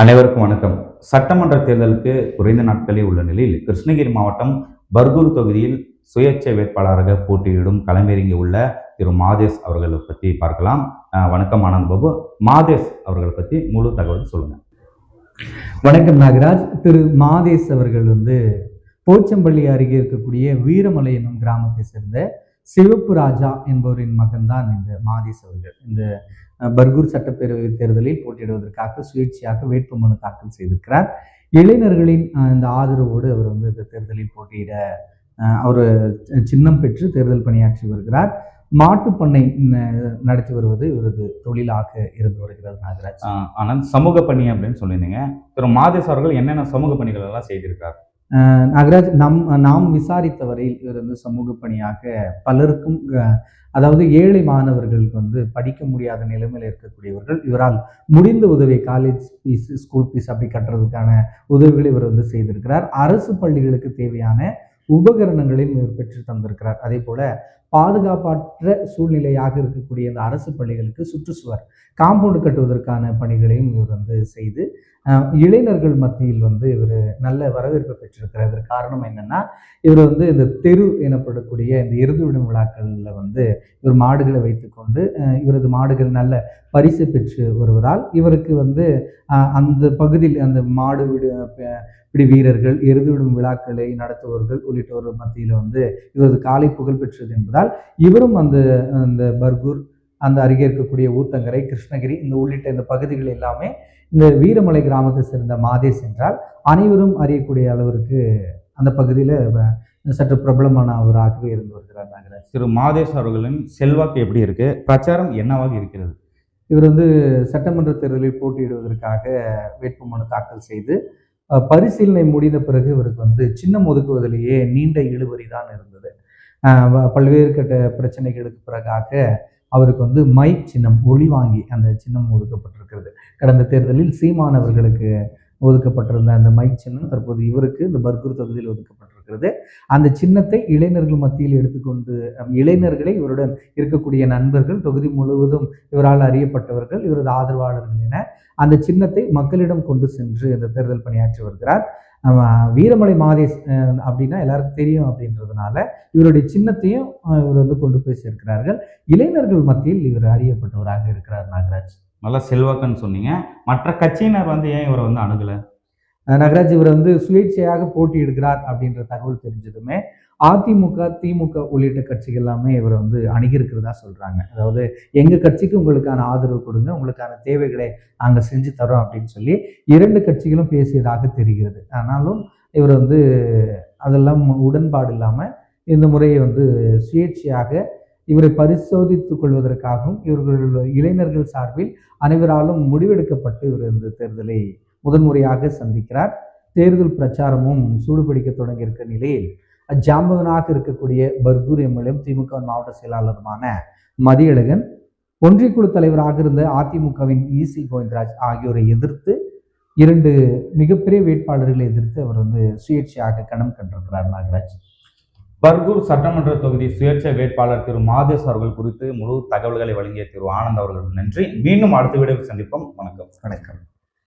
அனைவருக்கும் வணக்கம். சட்டமன்ற தேர்தலுக்கு குறைந்த நாட்களே உள்ள நிலையில் கிருஷ்ணகிரி மாவட்டம் பர்கூர் தொகுதியில் சுயேட்சை வேட்பாளராக போட்டியிடும் களமிறங்கி உள்ள திரு மாதேஷ் அவர்களை பற்றி பார்க்கலாம். வணக்கம் ஆனந்த் பாபு. மாதேஷ் அவர்களை பற்றி முழு தகவல் சொல்லுங்க. வணக்கம் நாகராஜ். திரு மாதேஷ் அவர்கள் போச்சம்பள்ளி அருகே இருக்கக்கூடிய வீரமலை என்னும் கிராமத்தை சேர்ந்த சிவப்பு ராஜா என்பவரின் மகன்தான் இந்த மாதேஷ் அவர்கள். இந்த பர்கூர் சட்டப்பேரவை தேர்தலில் போட்டியிடுவதற்காக சுயேட்சையாக வேட்புமனு தாக்கல் செய்திருக்கிறார். இளைஞர்களின் இந்த ஆதரவோடு அவர் இந்த தேர்தலில் போட்டியிட அவர் சின்னம் பெற்று தேர்தல் பணியாற்றி வருகிறார். மாட்டுப்பண்ணை நடத்தி வருவது இவரது தொழிலாக இருந்து வருகிறது. நாகராஜ், ஆனால் சமூக பணி அப்படின்னு சொல்லியிருந்தீங்க. திரு மாதேஷ் அவர்கள் என்னென்ன சமூக பணிகள் எல்லாம் செய்திருக்கார்? நாகராஜ், நாம் விசாரித்த வரையில் இவர் சமூக பணியாக பலருக்கும், அதாவது ஏழை மாணவர்களுக்கு படிக்க முடியாத நிலைமையில் இருக்கக்கூடியவர்கள், இவரால் முடிந்த உதவி, காலேஜ் ஃபீஸ், ஸ்கூல் ஃபீஸ் அப்படி கட்டுறதுக்கான உதவிகளை இவர் செய்திருக்கிறார். அரசு பள்ளிகளுக்கு தேவையான உபகரணங்களையும் இவர் பெற்று தந்திருக்கிறார். அதே போல பாதுகாப்பற்ற சூழ்நிலையாக இருக்கக்கூடிய இந்த அரசு பள்ளிகளுக்கு சுற்றுச்சுவர் காம்பவுண்டு கட்டுவதற்கான பணிகளையும் இவர் செய்து இளைஞர்கள் மத்தியில் இவர் நல்ல வரவேற்பை பெற்றிருக்கிறார். இதற்கு காரணம் என்னன்னா, இவர் இந்த தெரு எனப்படக்கூடிய இந்த எருதுவிடும் விழாக்களில் இவர் மாடுகளை வைத்துக்கொண்டு இவரது மாடுகள் நல்ல பரிசு பெற்று வருவதால் இவருக்கு அந்த பகுதியில் அந்த மாடு பிடி வீரர்கள், எருதுவிடும் விழாக்களை நடத்துபவர்கள் உள்ளிட்டோர் மத்தியில் இவரது காலை புகழ் பெற்றது என்பதால் இவரும் அந்த பர்கூர், அந்த அருகே இருக்கக்கூடிய ஊத்தங்கரை, கிருஷ்ணகிரி இந்த உள்ளிட்ட இந்த பகுதிகள் எல்லாமே இந்த வீரமலை கிராமத்தை சேர்ந்த மாதேஷ் என்றால் அனைவரும் அறியக்கூடிய அளவிற்கு அந்த பகுதியில் சற்று பிரபலமான அவராகவே இருந்து வருகிறார். நாகராஜ், திரு மாதேஷ் அவர்களின் செல்வாக்கு எப்படி இருக்கு? பிரச்சாரம் என்னவாக இருக்கிறது? இவர் சட்டமன்ற தேர்தலில் போட்டியிடுவதற்காக வேட்புமனு தாக்கல் செய்து பரிசீலனை முடிந்த பிறகு இவருக்கு சின்னம் ஒதுக்குவதிலேயே நீண்ட இழுபறி தான் இருந்தது. பல்வேறு கட்ட பிரச்சனைகளுக்கு பிறகாக அவருக்கு மைக் சின்னம், ஒளி வாங்கி அந்த சின்னம் ஒதுக்கப்பட்டிருக்கிறது. கடந்த தேர்தலில் சீமானவர்களுக்கு ஒதுக்கப்பட்டிருந்த அந்த மைக் சின்னம் தற்போது இவருக்கு இந்த பர்கூர் தொகுதியில் ஒதுக்கப்பட்டிருக்கிறது. அந்த சின்னத்தை இளைஞர்கள் மத்தியில் எடுத்துக்கொண்டு, இளைஞர்களை, இவருடன் இருக்கக்கூடிய நண்பர்கள், தொகுதி முழுவதும் இவரால் அறியப்பட்டவர்கள், இவரது ஆதரவாளர்கள் என அந்த சின்னத்தை மக்களிடம் கொண்டு சென்று இந்த தேர்தல் பணியாற்றி வருகிறார். வீரமலை மாதேஷ் அப்படின்னா எல்லாருக்கும் தெரியும் அப்படின்றதுனால இவருடைய சின்னத்தையும் இவர் கொண்டு போய் சேர்க்கிறார்கள். இளைஞர்கள் மத்தியில் இவர் அறியப்பட்டவராக இருக்கிறார். நாகராஜ், நல்லா செல்வாக்குன்னு சொன்னீங்க. மற்ற கட்சியினர் ஏன் இவரை அணுகல? நாகராஜ், இவர் சுயேட்சையாக போட்டியிடுகிறார் அப்படின்ற தகவல் தெரிஞ்சதுமே அதிமுக, திமுக உள்ளிட்ட கட்சிகள் எல்லாமே இவர் அணுகியிருக்கிறதா சொல்றாங்க. அதாவது எங்க கட்சிக்கு உங்களுக்கான ஆதரவு கொடுங்க, உங்களுக்கான தேவைகளை நாங்கள் செஞ்சு தரோம் அப்படின்னு சொல்லி இரண்டு கட்சிகளும் பேசியதாக தெரிகிறது. ஆனாலும் இவர் அதெல்லாம் உடன்பாடு இல்லாமல் இந்த முறையை சுயேட்சையாக இவரை பரிசோதித்துக் கொள்வதற்காகவும் இவர்கள் இளைஞர்கள் சார்பில் அனைவராலும் முடிவெடுக்கப்பட்டு இவர் இந்த தேர்தலை முதன்முறையாக சந்திக்கிறார். தேர்தல் பிரச்சாரமும் சூடுபிடிக்க தொடங்கியிருக்க நிலையில் ஜாம்பவனாக இருக்கக்கூடிய பர்கூர் எம்எல்ஏ, திமுக மாவட்ட செயலாளருமான மதியழகன், ஒன்றியக்குழு தலைவராக இருந்த அதிமுகவின் இசி கோவிந்தராஜ் ஆகியோரை எதிர்த்து இரண்டு மிகப்பெரிய வேட்பாளர்களை எதிர்த்து அவர் சுயேட்சையாக களம் கண்டிருக்கிறார். நாகராஜ், பர்கூர் சட்டமன்ற தொகுதி சுயேட்சை வேட்பாளர் திரு மாதேஷ் அவர்கள் குறித்து முழு தகவல்களை வழங்கிய திரு ஆனந்த் அவர்களுக்கு நன்றி. மீண்டும் அடுத்த வீடியோவில் சந்திப்போம். வணக்கம்.